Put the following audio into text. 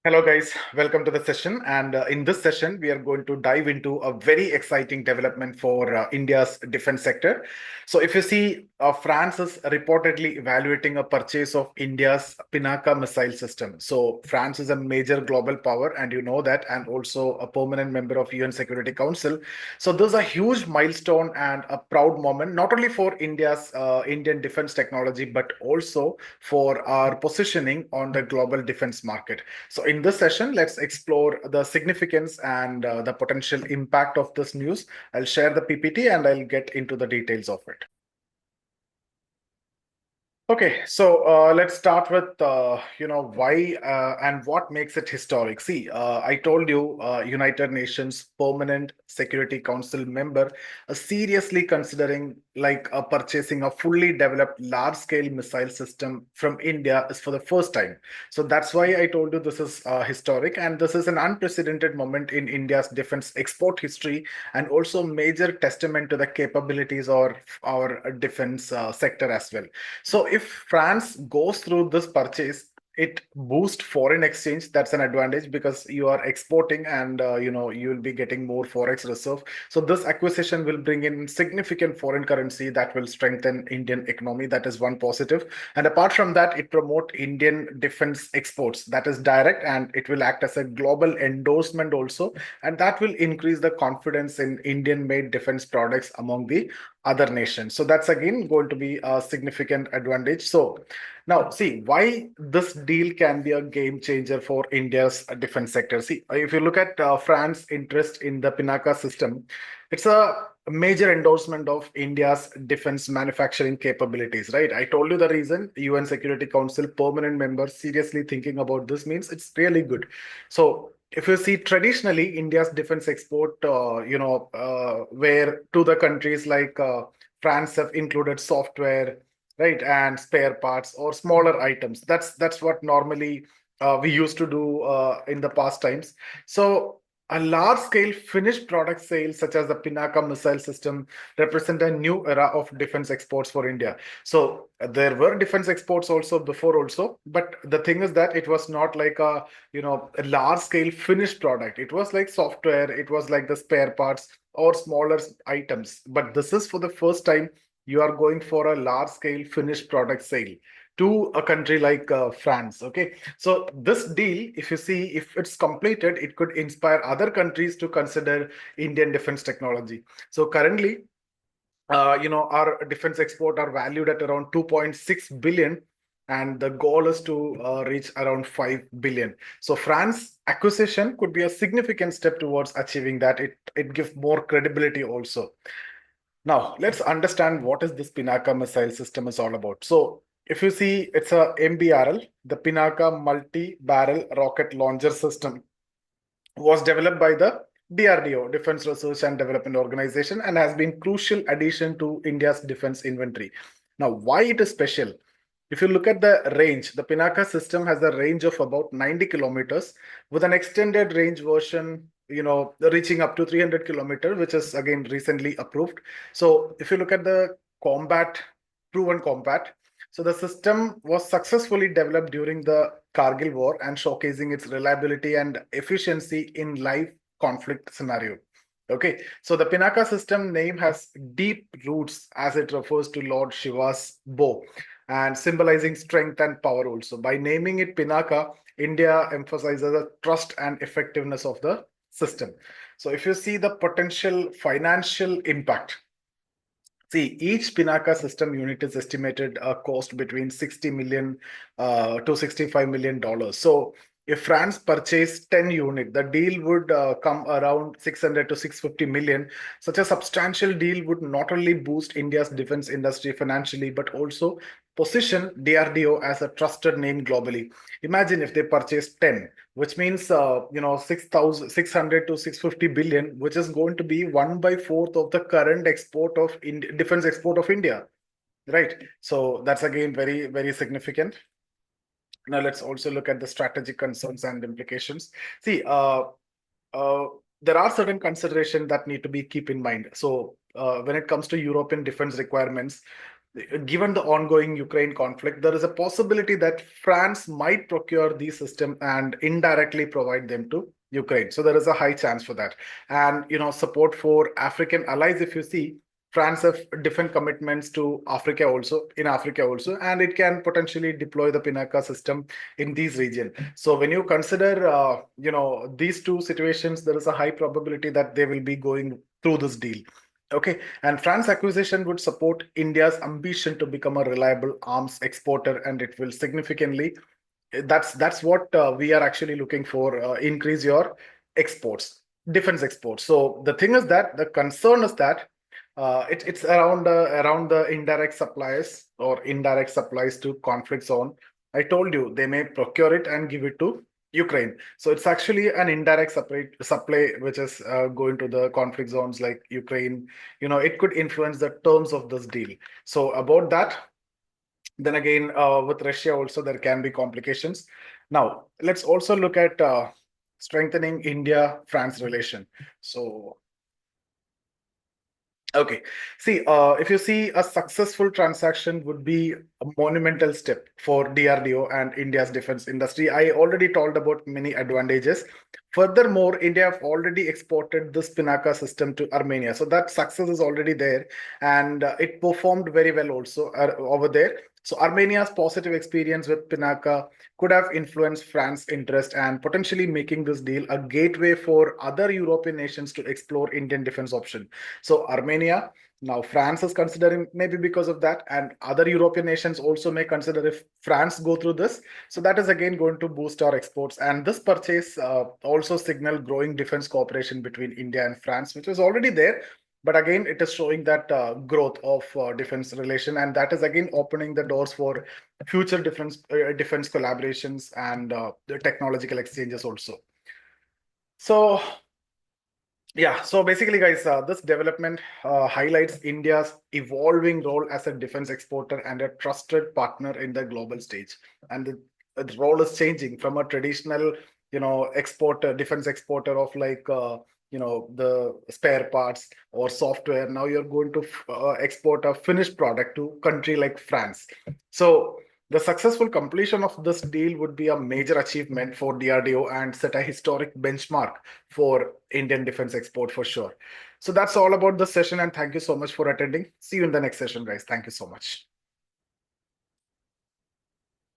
Hello, guys. Welcome to the session. And in this session, we are going to dive into a very exciting development for India's defense sector. So, if you see, France is reportedly evaluating a purchase of India's Pinaka missile system. So, France is a major global power, and you know that, and also a permanent member of UN Security Council. So, this is a huge milestone and a proud moment, not only for India's Indian defense technology, but also for our positioning on the global defense market. So, in this session, let's explore the significance and the potential impact of this news. I'll share the PPT and I'll get into the details of it. Okay, so let's start with why and what makes it historic. See, I told you, United Nations Permanent Security Council member seriously considering purchasing a fully developed large-scale missile system from India is for the first time. So that's why I told you this is historic, and this is an unprecedented moment in India's defense export history, and also major testament to the capabilities of our defense sector as well. So if France goes through this purchase, it boosts foreign exchange. That's an advantage because you are exporting and you will be getting more forex reserve. So this acquisition will bring in significant foreign currency that will strengthen Indian economy. That is one positive. And apart from that, it promote Indian defense exports. That is direct, and it will act as a global endorsement also, and that will increase the confidence in Indian made defense products among the other nations. So that's again going to be a significant advantage. So now see why this deal can be a game changer for India's defense sector. See, if you look at France's interest in the Pinaka system, it's a major endorsement of India's defense manufacturing capabilities, right? I told you the reason. UN Security Council permanent member seriously thinking about this means it's really good. So if you see traditionally India's defense export, where to the countries like France have included software, right, and spare parts or smaller items. That's what normally we used to do in the past times. So a large-scale finished product sales, such as the Pinaka Missile System, represent a new era of defense exports for India. So there were defense exports also before also, but the thing is that it was not like a large-scale finished product. It was like software, it was like the spare parts or smaller items. But this is for the first time you are going for a large-scale finished product sale to a country like France. Okay, so this deal, if you see, if it's completed, it could inspire other countries to consider Indian defense technology. So currently, our defense export are valued at around 2.6 billion, and the goal is to reach around 5 billion. So France acquisition could be a significant step towards achieving that. It gives more credibility also. Now, let's understand what is this Pinaka missile system is all about. So, if you see, it's a MBRL, the Pinaka Multi-Barrel Rocket Launcher System, was developed by the DRDO, Defense Research and Development Organization, and has been crucial addition to India's defense inventory. Now, why it is special? If you look at the range, the Pinaka system has a range of about 90 kilometers with an extended range version, reaching up to 300 kilometers, which is again recently approved. So if you look at the combat, proven combat, so the system was successfully developed during the Kargil War and showcasing its reliability and efficiency in live conflict scenario. Okay, so the Pinaka system name has deep roots as it refers to Lord Shiva's bow and symbolizing strength and power also. By naming it Pinaka, India emphasizes the trust and effectiveness of the system. So if you see the potential financial impact, see, each Pinaka system unit is estimated cost between 60 million to $65 million. So if France purchased 10 unit, the deal would come around 600 to 650 million. Such a substantial deal would not only boost India's defense industry financially, but also position DRDO as a trusted name globally. Imagine if they purchased 10, which means 6,600 to 650 billion, which is going to be 1/4 of the current export of defense export of India, right? So that's again very, very significant. Now let's also look at the strategic concerns and implications. See, uh, there are certain considerations that need to be keep in mind. So when it comes to European defense requirements, given the ongoing Ukraine conflict, there is a possibility that France might procure these systems and indirectly provide them to Ukraine. So there is a high chance for that. And support for African allies, if you see, France have different commitments to Africa also, and it can potentially deploy the Pinaka system in these regions. So when you consider, these two situations, there is a high probability that they will be going through this deal. Okay, and France acquisition would support India's ambition to become a reliable arms exporter, and it will significantly. That's what we are actually looking for. Increase your exports, defense exports. So the thing is that the concern is that it's around the indirect supplies or indirect supplies to conflict zone. I told you they may procure it and give it to Ukraine. So it's actually an indirect separate supply which is going to the conflict zones like Ukraine. It could influence the terms of this deal. So about that, then again, with Russia also there can be complications. Now let's also look at strengthening India-France relation. So okay. See, if you see a successful transaction would be a monumental step for DRDO and India's defense industry. I already told about many advantages. Furthermore, India have already exported this Pinaka system to Armenia. So that success is already there, and it performed very well also over there. So Armenia's positive experience with Pinaka could have influenced France's interest and potentially making this deal a gateway for other European nations to explore Indian defense option. So Armenia, now France is considering maybe because of that, and other European nations also may consider if France go through this. So that is again going to boost our exports. And this purchase also signal growing defense cooperation between India and France, which was already there. But again, it is showing that growth of defense relation, and that is again opening the doors for future defense collaborations and the technological exchanges also. So yeah, so basically, guys, this development highlights India's evolving role as a defense exporter and a trusted partner in the global stage. And the role is changing from a traditional, exporter, defense exporter of like, the spare parts or software. Now you're going to export a finished product to country like France. So the successful completion of this deal would be a major achievement for DRDO and set a historic benchmark for Indian defense export for sure. So that's all about the session, and thank you so much for attending. See you in the next session, guys. Thank you so much.